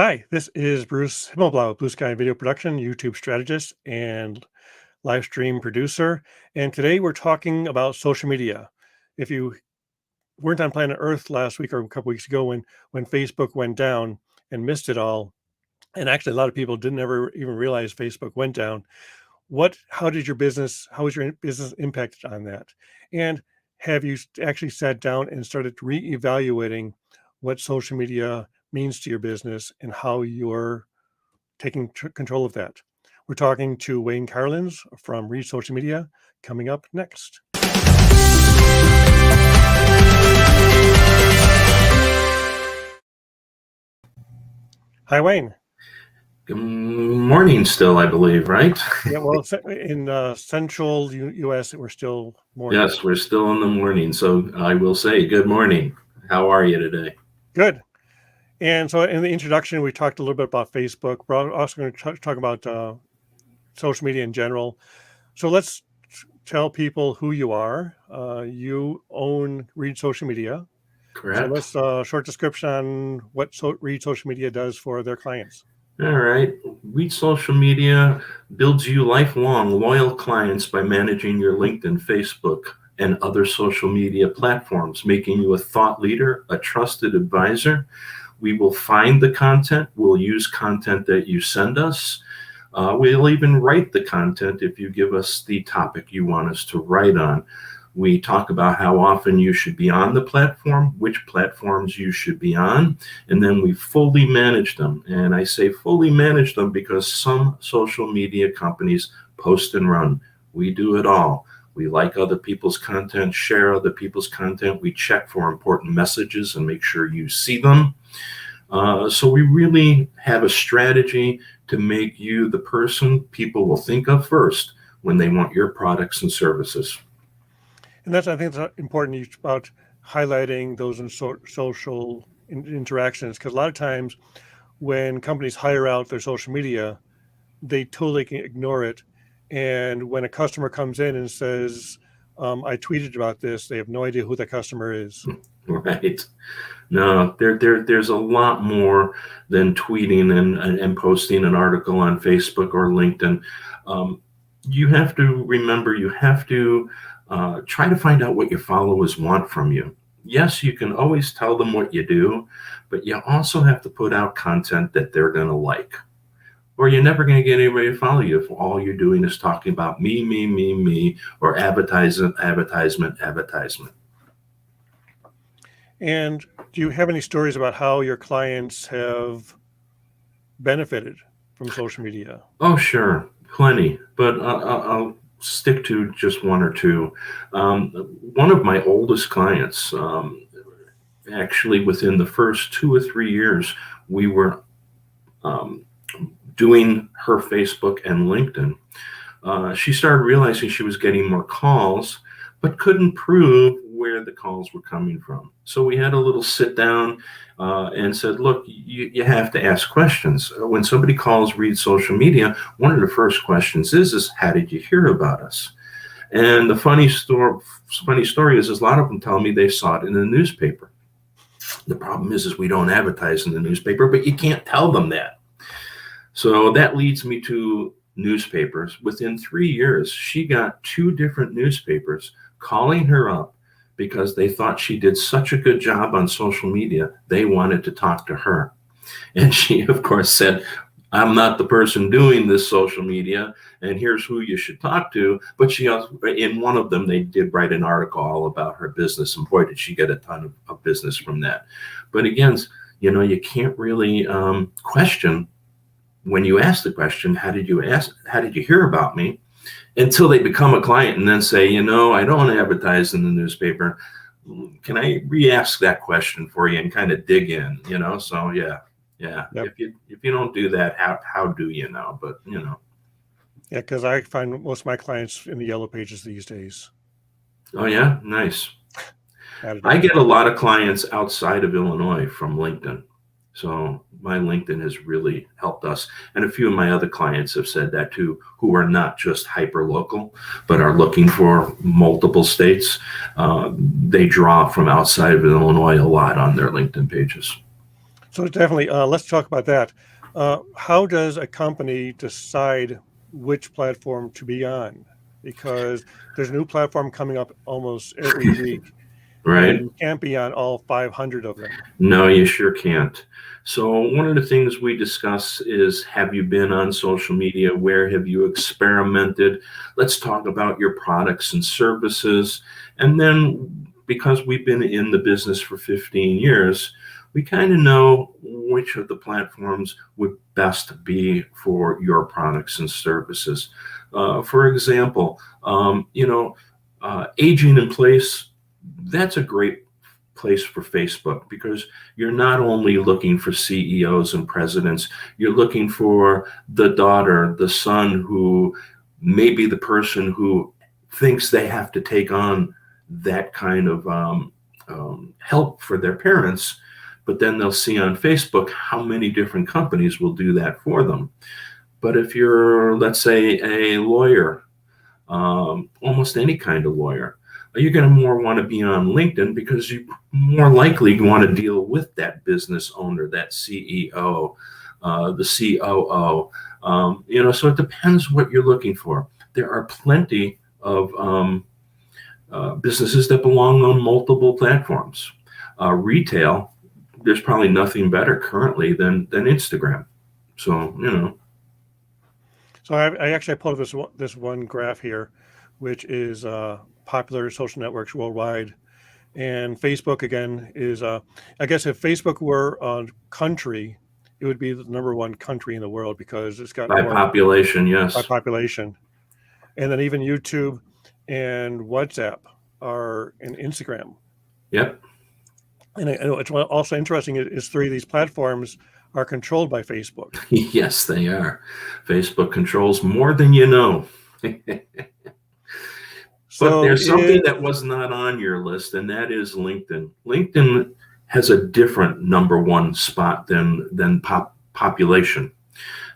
Hi, this is Bruce Himmelblau, Blue Sky Video Production, YouTube strategist, and live stream producer. And today we're talking about social media. If you weren't on planet Earth last week or a couple weeks ago when Facebook went down and missed it all, and actually a lot of people didn't ever even realize Facebook went down. How was your business impacted on that? And have you actually sat down and started reevaluating what social media means to your business and how you're taking control of that? We're talking to Wayne Carlins from Read Social Media coming up next. Hi, Wayne. Good morning still, I believe, right? Yeah, well, in central U.S., we're still morning. Yes, we're still in the morning. So I will say good morning. How are you today? Good. And so in the introduction, we talked a little bit about Facebook. We're also going to talk about social media in general. So let's tell people who you are. You own Read Social Media. Correct. So let's short description on what Read Social Media does for their clients. All right. Read Social Media builds you lifelong loyal clients by managing your LinkedIn, Facebook, and other social media platforms, making you a thought leader, a trusted advisor. We will find the content. We'll use content that you send us. We'll even write the content if you give us the topic you want us to write on. We talk about how often you should be on the platform, which platforms you should be on, and then we fully manage them. And I say fully manage them because some social media companies post and run. We do it all. We like other people's content, share other people's content. We check for important messages and make sure you see them. So we really have a strategy to make you the person people will think of first when they want your products and services. And I think that's important about highlighting those in social interactions, because a lot of times when companies hire out their social media, they totally can ignore it. And when a customer comes in and says, I tweeted about this, they have no idea who the customer is. Right. No, there's a lot more than tweeting and posting an article on Facebook or LinkedIn. You have to remember, you have to try to find out what your followers want from you. Yes, you can always tell them what you do, but you also have to put out content that they're going to like. Or you're never going to get anybody to follow you if all you're doing is talking about me, or advertisement. And do you have any stories about how your clients have benefited from social media? Oh, sure. Plenty. But I'll stick to just one or two. One of my oldest clients, actually within the first 2 or 3 years, we were doing her Facebook and LinkedIn. She started realizing she was getting more calls, but couldn't prove where the calls were coming from. So we had a little sit down and said, look, you have to ask questions. When somebody calls Read Social Media, one of the first questions is how did you hear about us? And the funny story is a lot of them tell me they saw it in the newspaper. The problem is we don't advertise in the newspaper, but you can't tell them that. So that leads me to newspapers. Within 3 years, she got 2 different newspapers calling her up because they thought she did such a good job on social media, they wanted to talk to her. And she, of course, said, I'm not the person doing this social media, and here's who you should talk to. But she also, in one of them, they did write an article all about her business, and boy, did she get a ton of business from that. But again, you can't really question when you ask the question, how did you hear about me? Until they become a client and then say, I don't advertise in the newspaper. Can I re-ask that question for you and kind of dig in, So yeah. Yep. If you don't do that, how do you know? But Yeah, because I find most of my clients in the yellow pages these days. Oh yeah, nice. I get a lot of clients outside of Illinois from LinkedIn. So my LinkedIn has really helped us. And a few of my other clients have said that too, who are not just hyper local, but are looking for multiple states. They draw from outside of Illinois a lot on their LinkedIn pages. So definitely, let's talk about that. How does a company decide which platform to be on? Because there's a new platform coming up almost every week, and Right? you can't be on all 500 of them. No, you sure can't. So one of the things we discuss is, have you been on social media? Where have you experimented? Let's talk about your products and services. And then, because we've been in the business for 15 years, we kind of know which of the platforms would best be for your products and services. For example, aging in place, that's a great place for Facebook, because you're not only looking for CEOs and presidents, you're looking for the daughter, the son, who may be the person who thinks they have to take on that kind of help for their parents. But then they'll see on Facebook how many different companies will do that for them. But if you're, let's say, a lawyer, almost any kind of lawyer, you're going to more want to be on LinkedIn, because you more likely want to deal with that business owner, that CEO, the COO. So it depends what you're looking for. There are plenty of businesses that belong on multiple platforms. Retail, there's probably nothing better currently than Instagram. So. So I actually pulled this one graph here, which is popular social networks worldwide, and Facebook again is I guess if Facebook were a country, it would be the #1 country in the world, because it's got By more population, by yes. population. And then even YouTube and WhatsApp and Instagram. Yep. And I know it's also interesting is 3 of these platforms are controlled by Facebook. Yes, they are. Facebook controls more than you know. But there's something that was not on your list, and that is LinkedIn. LinkedIn has a different #1 spot than population.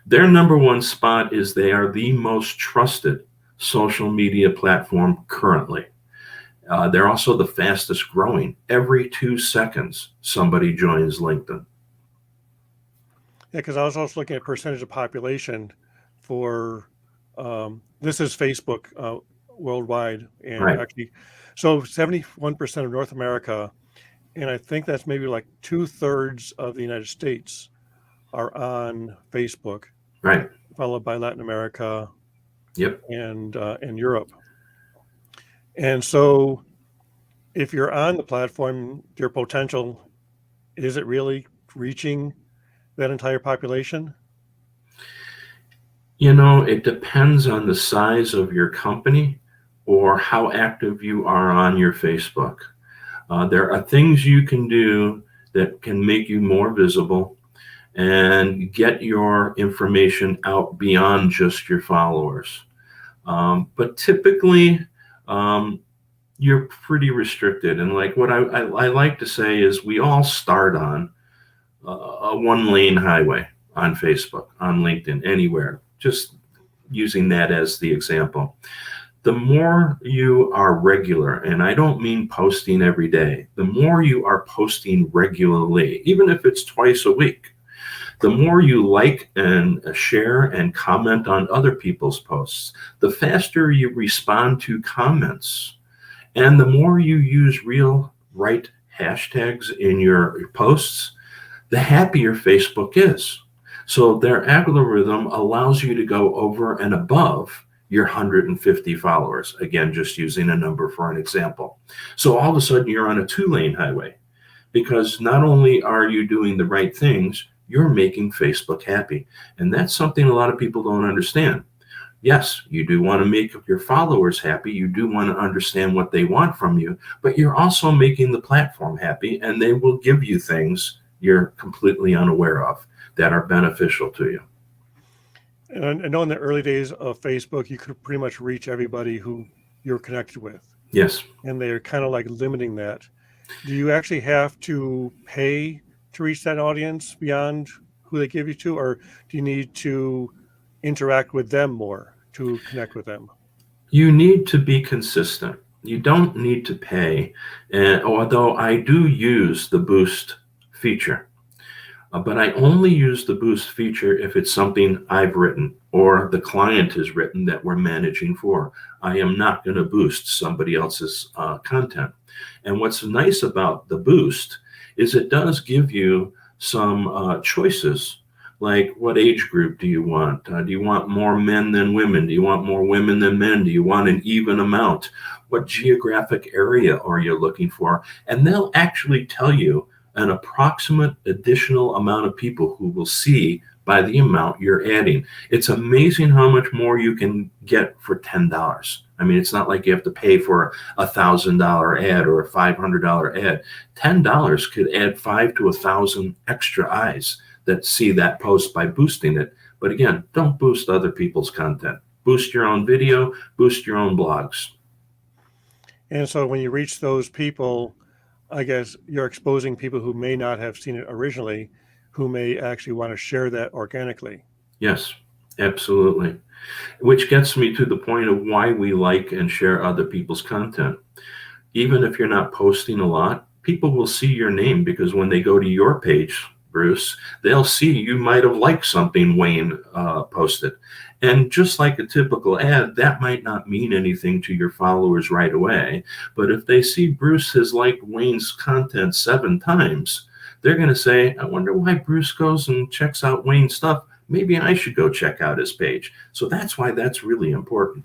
Their #1 spot is they are the most trusted social media platform currently. They're also the fastest growing. Every 2 seconds, somebody joins LinkedIn. Yeah, because I was also looking at percentage of population for this is Facebook worldwide, and Right. actually, so 71% of North America, and I think that's maybe like 2/3 of the United States are on Facebook, Right. followed by Latin America Yep. and Europe. And so, if you're on the platform, your potential, is it really reaching that entire population? It depends on the size of your company or how active you are on your Facebook. There are things you can do that can make you more visible and get your information out beyond just your followers. But typically, you're pretty restricted. And like what I like to say is, we all start on a 1-lane highway on Facebook, on LinkedIn, anywhere, just using that as the example. The more you are regular, and I don't mean posting every day, the more you are posting regularly, even if it's twice a week, the more you like and share and comment on other people's posts, the faster you respond to comments, and the more you use real right hashtags in your posts, the happier Facebook is. So their algorithm allows you to go over and above your 150 followers. Again, just using a number for an example. So all of a sudden you're on a 2-lane highway, because not only are you doing the right things, you're making Facebook happy. And that's something a lot of people don't understand. Yes, you do want to make your followers happy. You do want to understand what they want from you, but you're also making the platform happy, and they will give you things you're completely unaware of that are beneficial to you. And I know in the early days of Facebook, you could pretty much reach everybody who you're connected with. Yes. And they're kind of like limiting that. Do you actually have to pay to reach that audience beyond who they give you to, or do you need to interact with them more to connect with them? You need to be consistent. You don't need to pay. And although I do use the boost feature, But I only use the boost feature if it's something I've written or the client has written that we're managing for. I am not going to boost somebody else's content. And what's nice about the boost is it does give you some choices. Like, what age group do you want? Do you want more men than women? Do you want more women than men? Do you want an even amount? What geographic area are you looking for? And they'll actually tell you an approximate additional amount of people who will see by the amount you're adding. It's amazing how much more you can get for $10. I mean, it's not like you have to pay for a $1,000 ad or a $500 ad. $10 could add 5 to 1,000 extra eyes that see that post by boosting it. But again, don't boost other people's content. Boost your own video, boost your own blogs. And so when you reach those people, I guess you're exposing people who may not have seen it originally, who may actually want to share that organically. Yes, absolutely. Which gets me to the point of why we like and share other people's content. Even if you're not posting a lot, people will see your name, because when they go to your page, Bruce, they'll see you might have liked something Wayne posted. And just like a typical ad, that might not mean anything to your followers right away. But if they see Bruce has liked Wayne's content 7 times, they're going to say, I wonder why Bruce goes and checks out Wayne's stuff. Maybe I should go check out his page. So that's why that's really important.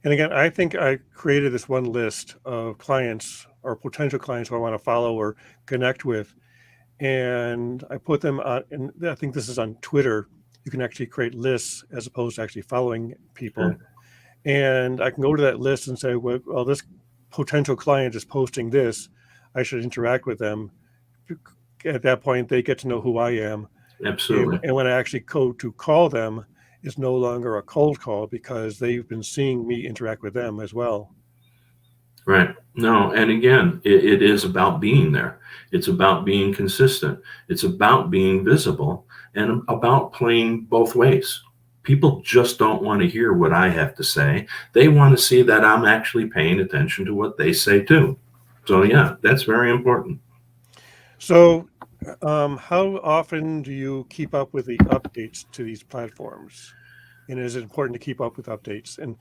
And again, I think I created this one list of clients or potential clients who I want to follow or connect with. And I put them on, and I think this is on Twitter. You can actually create lists as opposed to actually following people. Sure. And I can go to that list and say, well, this potential client is posting this. I should interact with them. At that point, they get to know who I am. Absolutely. And when I actually go to call them, it's no longer a cold call, because they've been seeing me interact with them as well. Right. No, and again, it is about being there. It's about being consistent. It's about being visible, and about playing both ways. People just don't want to hear what I have to say. They want to see that I'm actually paying attention to what they say too. So yeah, that's very important. So how often do you keep up with the updates to these platforms? And is it important to keep up with updates? And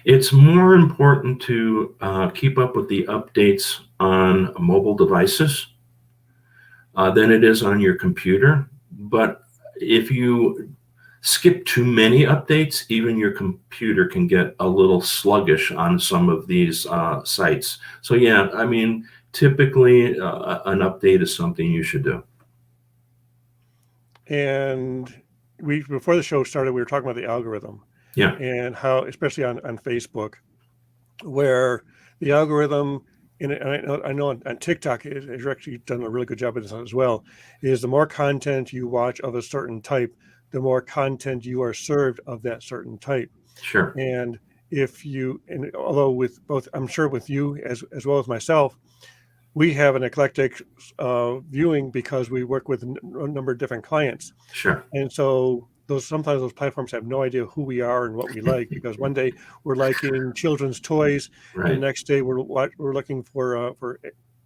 it's more important to keep up with the updates on mobile devices than it is on your computer. But if you skip too many updates, even your computer can get a little sluggish on some of these sites. So yeah, I mean, typically an update is something you should do. And before the show started, we were talking about the algorithm. Yeah. And how, especially on Facebook, where the algorithm, and I know on TikTok has actually done a really good job of this as well, is the more content you watch of a certain type, the more content you are served of that certain type. Sure. And if you, and although with both, I'm sure with you as well as myself, we have an eclectic viewing because we work with a number of different clients. Sure. And so sometimes those platforms have no idea who we are and what we like, because one day we're liking children's toys, Right. and the next day we're looking for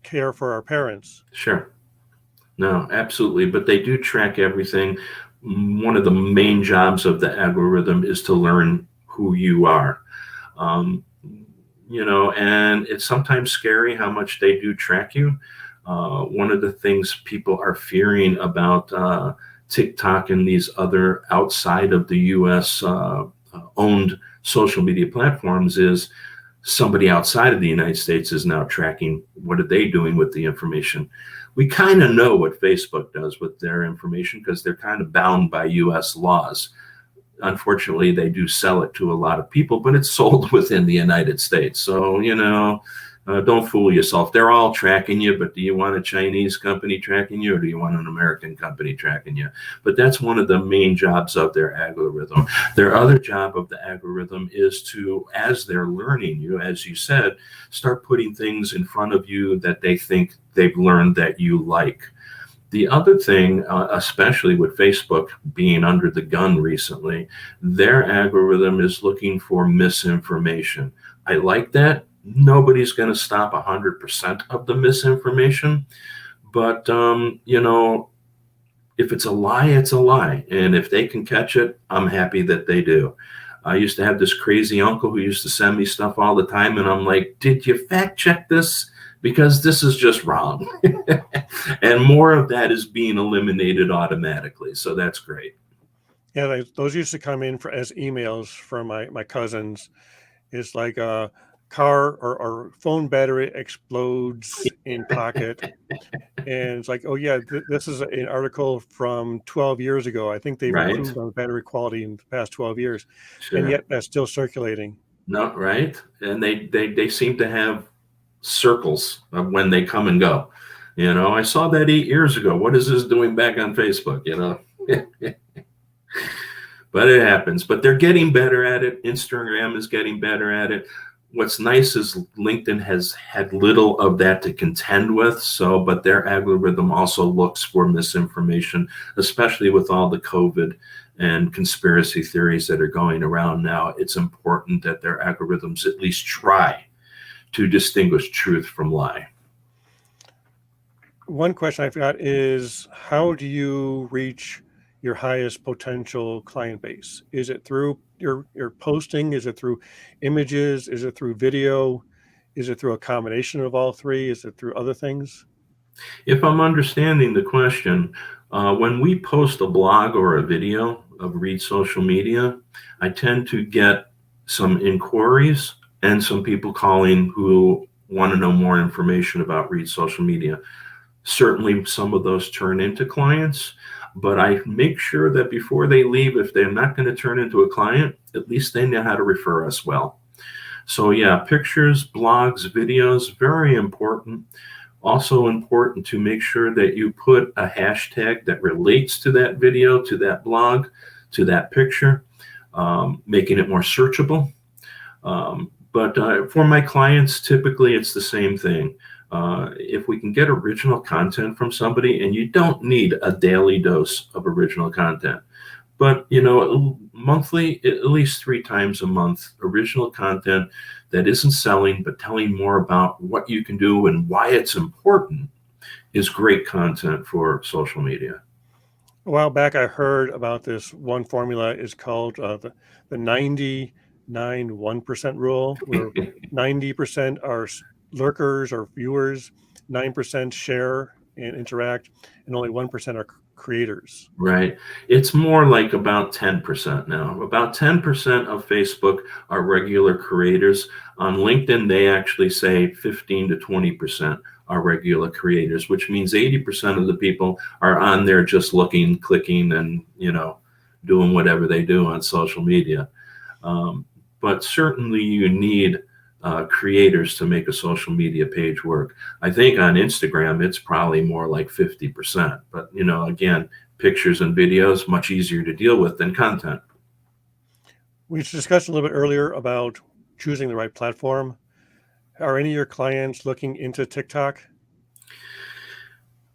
care for our parents. Sure. No, absolutely. But they do track everything. One of the main jobs of the algorithm is to learn who you are. And it's sometimes scary how much they do track you. One of the things people are fearing about TikTok and these other outside of the US owned social media platforms is somebody outside of the United States is now tracking what are they doing with the information. We kind of know what Facebook does with their information because they're kind of bound by US laws. Unfortunately, they do sell it to a lot of people, but it's sold within the United States. So, don't fool yourself. They're all tracking you, but do you want a Chinese company tracking you, or do you want an American company tracking you? But that's one of the main jobs of their algorithm. Their other job of the algorithm is to, as they're learning you, as you said, start putting things in front of you that they think they've learned that you like. The other thing, especially with Facebook being under the gun recently, their algorithm is looking for misinformation. I like that. Nobody's going to stop 100% of the misinformation, But, if it's a lie, it's a lie. And if they can catch it, I'm happy that they do. I used to have this crazy uncle who used to send me stuff all the time. And I'm like, did you fact check this? Because this is just wrong. And more of that is being eliminated automatically. So that's great. Yeah, those used to come in as emails from my cousins. It's like a car or phone battery explodes in pocket. And it's like, oh yeah, this is an article from 12 years ago. I think they've Right? improved on battery quality in the past 12 years, and Sure. yet that's still circulating. No, right? And they seem to have circles of when they come and go. I saw that 8 years ago. What is this doing back on Facebook? But it happens. But they're getting better at it. Instagram is getting better at it. What's nice is LinkedIn has had little of that to contend with. But their algorithm also looks for misinformation, especially with all the COVID and conspiracy theories that are going around now. It's important that their algorithms at least try to distinguish truth from lie. One question I've got is, how do you reach your highest potential client base? Is it through your posting? Is it through images? Is it through video? Is it through a combination of all three? Is it through other things? If I'm understanding the question, when we post a blog or a video of Read Social Media, I tend to get some inquiries and some people calling who want to know more information about Read Social Media. Certainly, some of those turn into clients, but I make sure that before they leave, if they're not going to turn into a client, at least they know how to refer us well. So yeah, pictures, blogs, videos, very important. Also important to make sure that you put a hashtag that relates to that video, to that blog, to that picture, making it more searchable. But for my clients, typically it's the same thing. If we can get original content from somebody, and you don't need a daily dose of original content, but monthly, at least 3 times a month, original content that isn't selling but telling more about what you can do and why it's important is great content for social media. A while back, I heard about this one formula is called the 99-1% rule, where 90% are lurkers or viewers, 9% share and interact, and only 1% are creators. Right. It's more like about 10% now. About 10% of Facebook are regular creators. On LinkedIn, they actually say 15 to 20% are regular creators, which means 80% of the people are on there just looking, clicking, and, doing whatever they do on social media. But certainly you need creators to make a social media page work. I think on Instagram, it's probably more like 50%. But, again, pictures and videos, much easier to deal with than content. We discussed a little bit earlier about choosing the right platform. Are any of your clients looking into TikTok?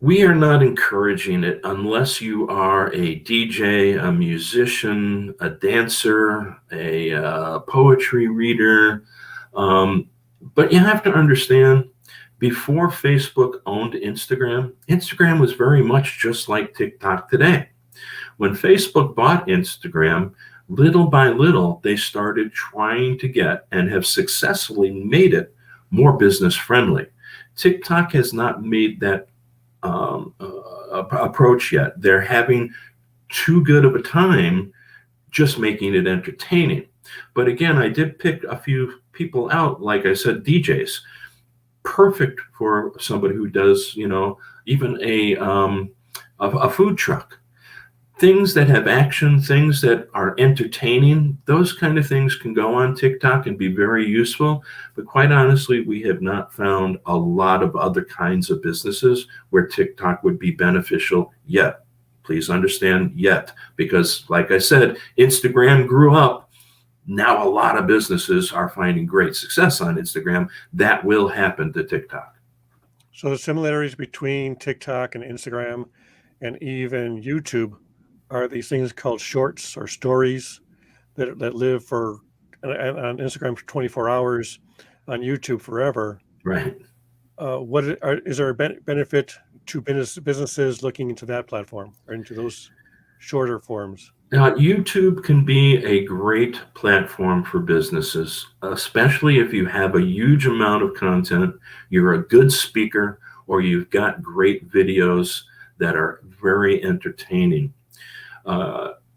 We are not encouraging it unless you are a DJ, a musician, a dancer, a poetry reader. But you have to understand, before Facebook owned Instagram, Instagram was very much just like TikTok today. When Facebook bought Instagram, little by little, they started trying to get and have successfully made it more business friendly. TikTok has not made that approach yet. They're having too good of a time just making it entertaining. But again, I did pick a few people out, like I said, DJs. Perfect for somebody who does, even a food truck. Things that have action, things that are entertaining, those kind of things can go on TikTok and be very useful. But quite honestly, we have not found a lot of other kinds of businesses where TikTok would be beneficial yet. Please understand, yet, because like I said, Instagram grew up. Now a lot of businesses are finding great success on Instagram. That will happen to TikTok. So the similarities between TikTok and Instagram and even YouTube are these things called shorts or stories that live on Instagram for 24 hours, on YouTube forever. Right. Is there a benefit to businesses looking into that platform or into those shorter forms? YouTube can be a great platform for businesses, especially if you have a huge amount of content, you're a good speaker, or you've got great videos that are very entertaining.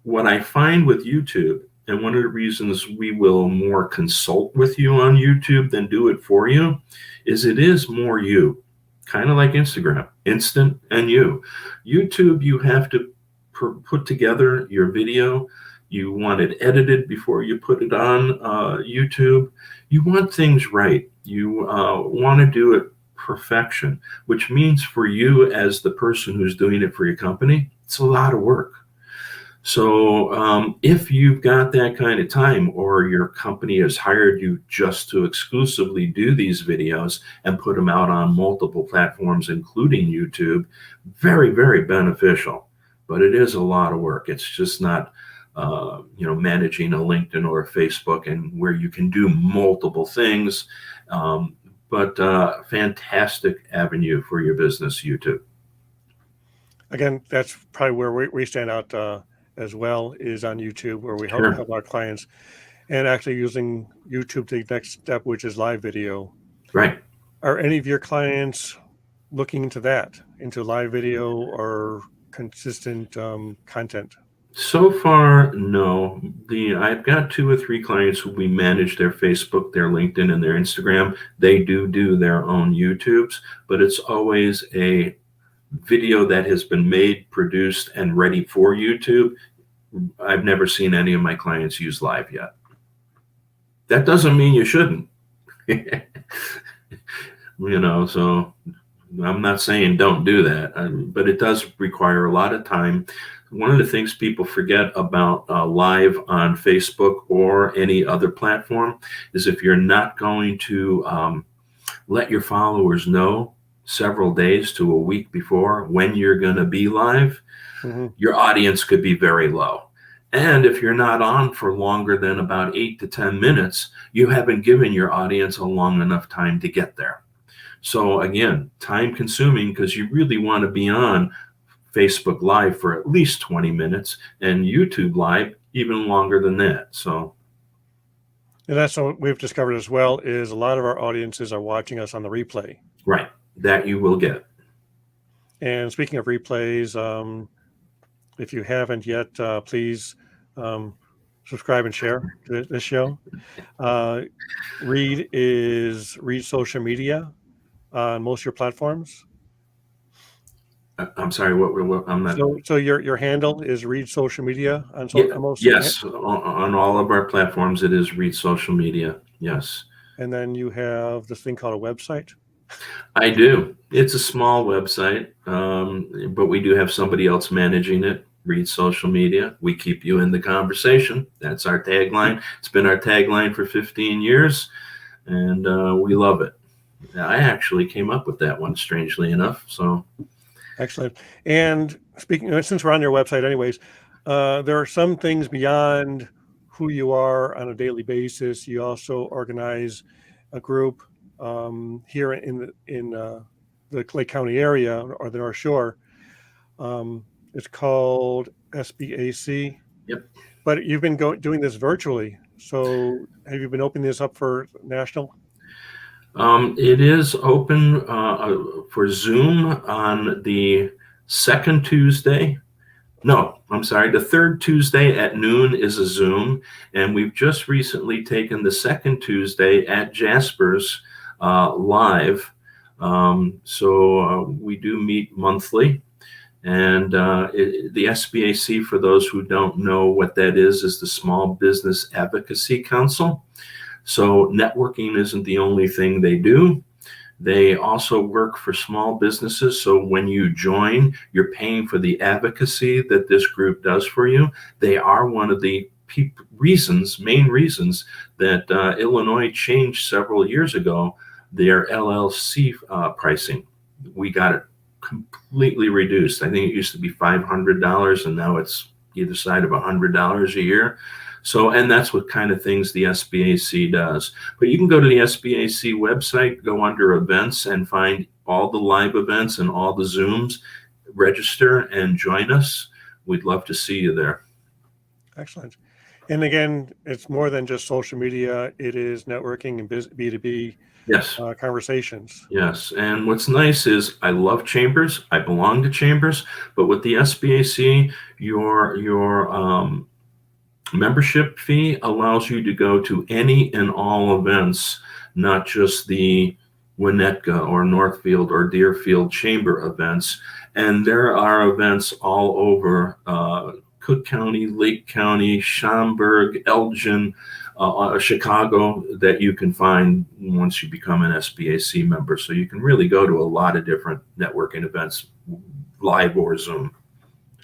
What I find with YouTube, and one of the reasons we will more consult with you on YouTube than do it for you, is it is more you, kind of like Instagram, instant and you. YouTube, you have to put together your video. You want it edited before you put it on YouTube. You want things right. You want to do it perfection, which means for you as the person who's doing it for your company, it's a lot of work. So if you've got that kind of time, or your company has hired you just to exclusively do these videos and put them out on multiple platforms, including YouTube, very, very beneficial. But it is a lot of work. It's just not, managing a LinkedIn or a Facebook, and where you can do multiple things. But fantastic avenue for your business, YouTube. Again, that's probably where we stand out as well, is on YouTube, where we help our clients, and actually using YouTube to the next step, which is live video. Right. Are any of your clients looking into that, into live video or consistent content? So far, no. I've got 2 or 3 clients who we manage their Facebook, their LinkedIn, and their Instagram. They do their own YouTubes, but it's always a video that has been made, produced, and ready for YouTube. I've never seen any of my clients use live yet. That doesn't mean you shouldn't. So I'm not saying don't do that, but it does require a lot of time. One of the things people forget about live on Facebook or any other platform is, if you're not going to let your followers know several days to a week before when you're going to be live, your audience could be very low. And if you're not on for longer than about 8 to 10 minutes, you haven't given your audience a long enough time to get there. So again, time consuming, because you really want to be on Facebook Live for at least 20 minutes and YouTube Live even longer than that. So, and that's what we've discovered as well, is a lot of our audiences are watching us on the replay. Right. That you will get. And speaking of replays, if you haven't yet, please subscribe and share this show. Reed Social Media on most of your platforms. I'm sorry, what I'm not. So your handle is Reed Social Media on most. Yes, on all of our platforms, it is Reed Social Media. Yes. And then you have this thing called a website. I do. It's a small website, but we do have somebody else managing it. Reed Social Media. We keep you in the conversation. That's our tagline. It's been our tagline for 15 years, and we love it. I actually came up with that one, strangely enough. So. Excellent. And speaking, since we're on your website anyways, there are some things beyond who you are on a daily basis. You also organize a group here in the Clay County area, or the North Shore. It's called SBAC. Yep. But you've been doing this virtually. So have you been opening this up for national? It is open for Zoom on the second Tuesday. No, I'm sorry. The third Tuesday at noon is a Zoom. And we've just recently taken the second Tuesday at Jasper's live. So we do meet monthly. And the SBAC, for those who don't know what that is the Small Business Advocacy Council. So networking isn't the only thing they do. They also work for small businesses. So when you join, you're paying for the advocacy that this group does for you. They are one of the main reasons that Illinois changed several years ago their LLC pricing. We got it completely reduced. I think it used to be $500, and now it's either side of $100 a year. So, and that's what kind of things the SBAC does. But you can go to the SBAC website, go under events, and find all the live events and all the Zooms. Register and join us. We'd love to see you there. Excellent. And again, it's more than just social media. It is networking and B2B Yes. conversations. Yes. And what's nice is I love chambers. I belong to chambers, but with the SBAC, your membership fee allows you to go to any and all events, not just the Winnetka or Northfield or Deerfield chamber events. And there are events all over Cook County, Lake County, Schaumburg, Elgin, Chicago, that you can find once you become an SBAC member. So you can really go to a lot of different networking events, live or Zoom.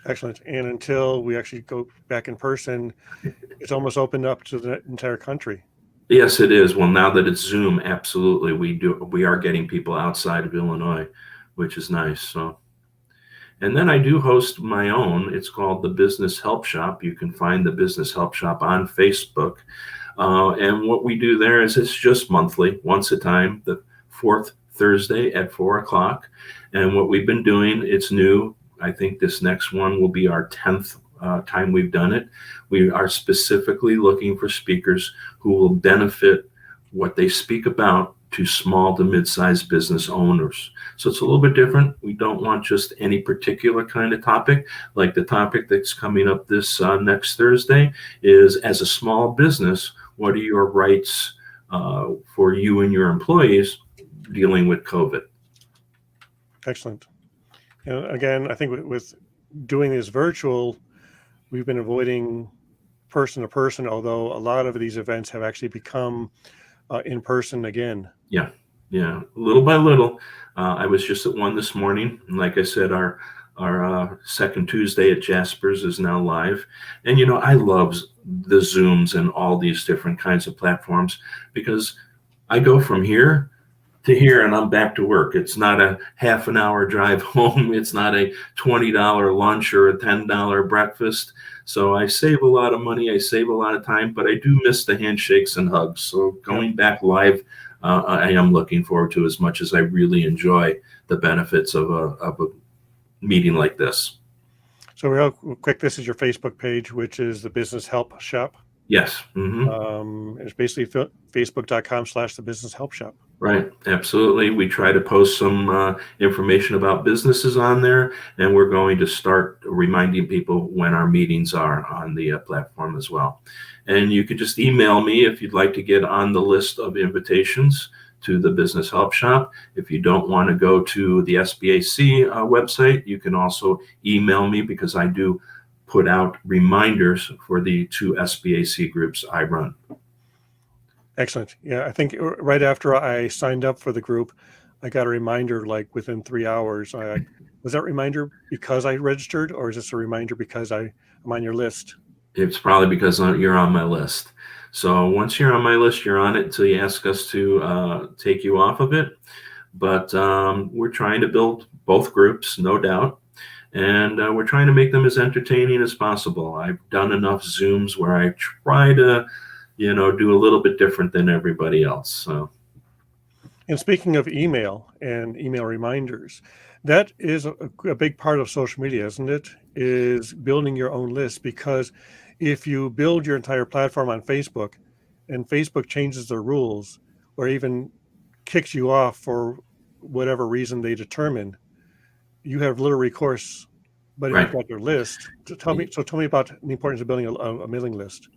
Excellent. And until we actually go back in person, it's almost opened up to the entire country. Yes, it is. Well, now that it's Zoom, absolutely, we are getting people outside of Illinois, which is nice. So, and then I do host my own. It's called the Business Help Shop. You can find the Business Help Shop on Facebook. And what we do there is it's just monthly, once a time, the fourth Thursday at 4 o'clock. And what we've been doing, it's new. I think this next one will be our 10th time we've done it. We are specifically looking for speakers who will benefit what they speak about to small to mid-sized business owners. So it's a little bit different. We don't want just any particular kind of topic. Like the topic that's coming up this next Thursday is, as a small business, what are your rights for you and your employees dealing with COVID? Excellent. And again, I think with doing this virtual, we've been avoiding person to person, although a lot of these events have actually become in person again. Yeah, little by little. I was just at one this morning, and like I said, our second Tuesday at Jasper's is now live. And I love the Zooms and all these different kinds of platforms, because I go from here to here and I'm back to work. It's not a half an hour drive home. It's not a $20 lunch or a $10 breakfast. So I save a lot of money. I save a lot of time, but I do miss the handshakes and hugs. So going back live, I am looking forward to, as much as I really enjoy the benefits of a meeting like this. So real quick, this is your Facebook page, which is the Business Help Shop. Yes. Mm-hmm. It's basically facebook.com/the Business Help Shop. Right. Absolutely. We try to post some information about businesses on there, and we're going to start reminding people when our meetings are on the platform as well. And you could just email me if you'd like to get on the list of invitations to the Business Help Shop. If you don't want to go to the SBAC website, you can also email me, because I do put out reminders for the 2 SBAC groups I run. Excellent. Yeah, I think right after I signed up for the group, I got a reminder like within 3 hours. Was that reminder because I registered, or is this a reminder because I'm on your list? It's probably because you're on my list. So once you're on my list, you're on it until you ask us to take you off of it. But we're trying to build both groups, no doubt. And we're trying to make them as entertaining as possible. I've done enough Zooms where I try to, do a little bit different than everybody else. So. And speaking of email and email reminders, that is a big part of social media, isn't it? Is building your own list, because if you build your entire platform on Facebook and Facebook changes their rules or even kicks you off for whatever reason they determine, you have little recourse. But if Right. you've got your list, tell me about the importance of building a mailing list.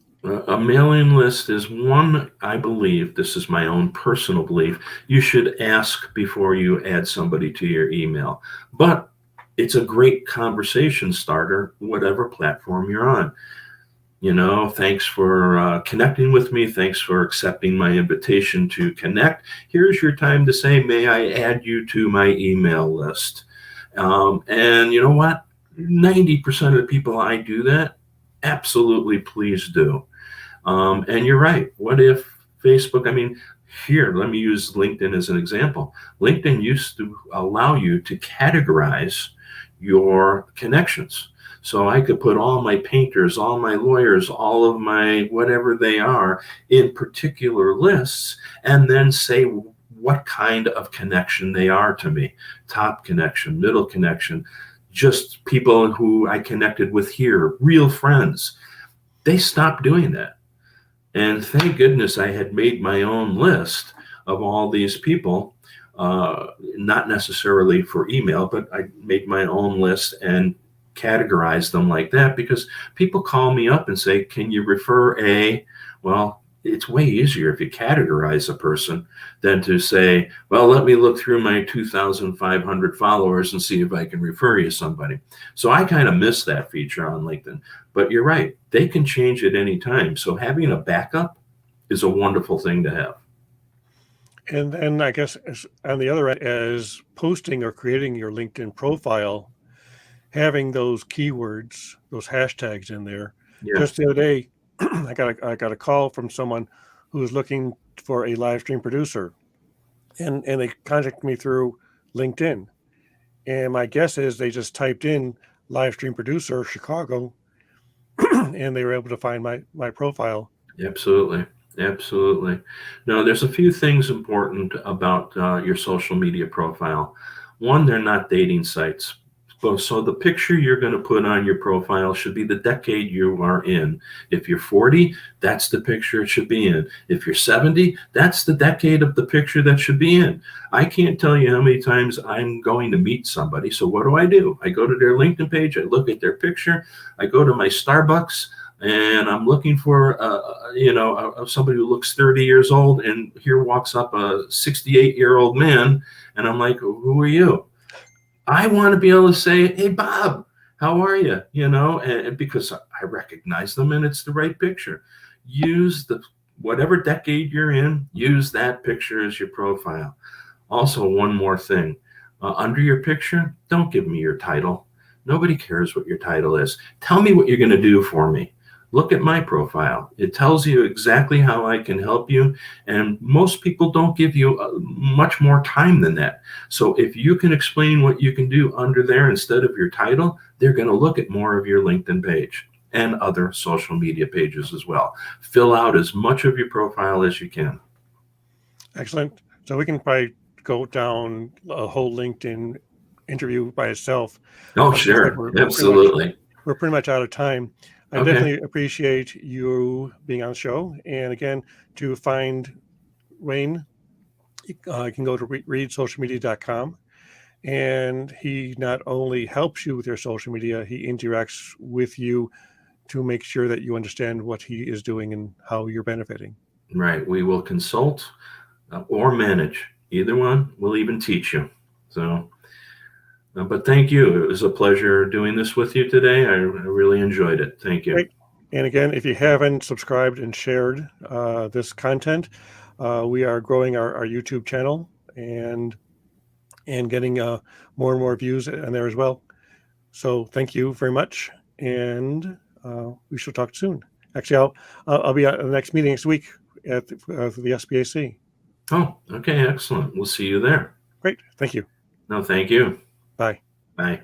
A mailing list is one, I believe, this is my own personal belief, you should ask before you add somebody to your email. But it's a great conversation starter, whatever platform you're on. Thanks for connecting with me. Thanks for accepting my invitation to connect. Here's your time to say, may I add you to my email list? And you know what? 90% of the people I do that, absolutely, please do. And you're right. What if Facebook, here, let me use LinkedIn as an example. LinkedIn used to allow you to categorize your connections. So I could put all my painters, all my lawyers, all of my whatever they are in particular lists, and then say what kind of connection they are to me. Top connection, middle connection, just people who I connected with here, real friends. They stopped doing that. And thank goodness I had made my own list of all these people, not necessarily for email, but I made my own list and categorize them like that, because people call me up and say, can you refer a, well, it's way easier if you categorize a person than to say, well, let me look through my 2,500 followers and see if I can refer you somebody. So I kind of miss that feature on LinkedIn, but you're right. They can change at any time. So having a backup is a wonderful thing to have. And then I guess on the other end, as posting or creating your LinkedIn profile, having those keywords, those hashtags in there. Yeah. Just the other day, I got a call from someone who was looking for a live stream producer, and they contacted me through LinkedIn. And my guess is they just typed in live stream producer Chicago, and they were able to find my profile. Absolutely. Absolutely. Now, there's a few things important about your social media profile. One, they're not dating sites. So the picture you're going to put on your profile should be the decade you are in. If you're 40, that's the picture it should be in. If you're 70, that's the decade of the picture that should be in. I can't tell you how many times I'm going to meet somebody. So what do? I go to their LinkedIn page, I look at their picture, I go to my Starbucks, and I'm looking for, somebody who looks 30 years old, and here walks up a 68-year-old man, and I'm like, who are you? I want to be able to say, hey, Bob, how are you? And because I recognize them and it's the right picture. Use whatever decade you're in, use that picture as your profile. Also, one more thing. Under your picture, don't give me your title. Nobody cares what your title is. Tell me what you're going to do for me. Look at my profile. It tells you exactly how I can help you. And most people don't give you much more time than that. So if you can explain what you can do under there instead of your title, they're going to look at more of your LinkedIn page and other social media pages as well. Fill out as much of your profile as you can. Excellent. So we can probably go down a whole LinkedIn interview by itself. Oh, Seems like sure. Absolutely. We're pretty much out of time. I Okay. definitely appreciate you being on the show. And again, to find Wayne, you can go to readsocialmedia.com. And he not only helps you with your social media, he interacts with you to make sure that you understand what he is doing and how you're benefiting. Right. We will consult or manage. Either one. We'll even teach you. So, but thank you. It was a pleasure doing this with you today. I really enjoyed it. Thank you. Great. And again, if you haven't subscribed and shared this content, we are growing our YouTube channel and getting more and more views in there as well. So thank you very much, and we shall talk soon. Actually, I'll be at the next meeting next week at the SBAC. Oh, okay, excellent. We'll see you there. Great, thank you. No, thank you. Bye. Bye.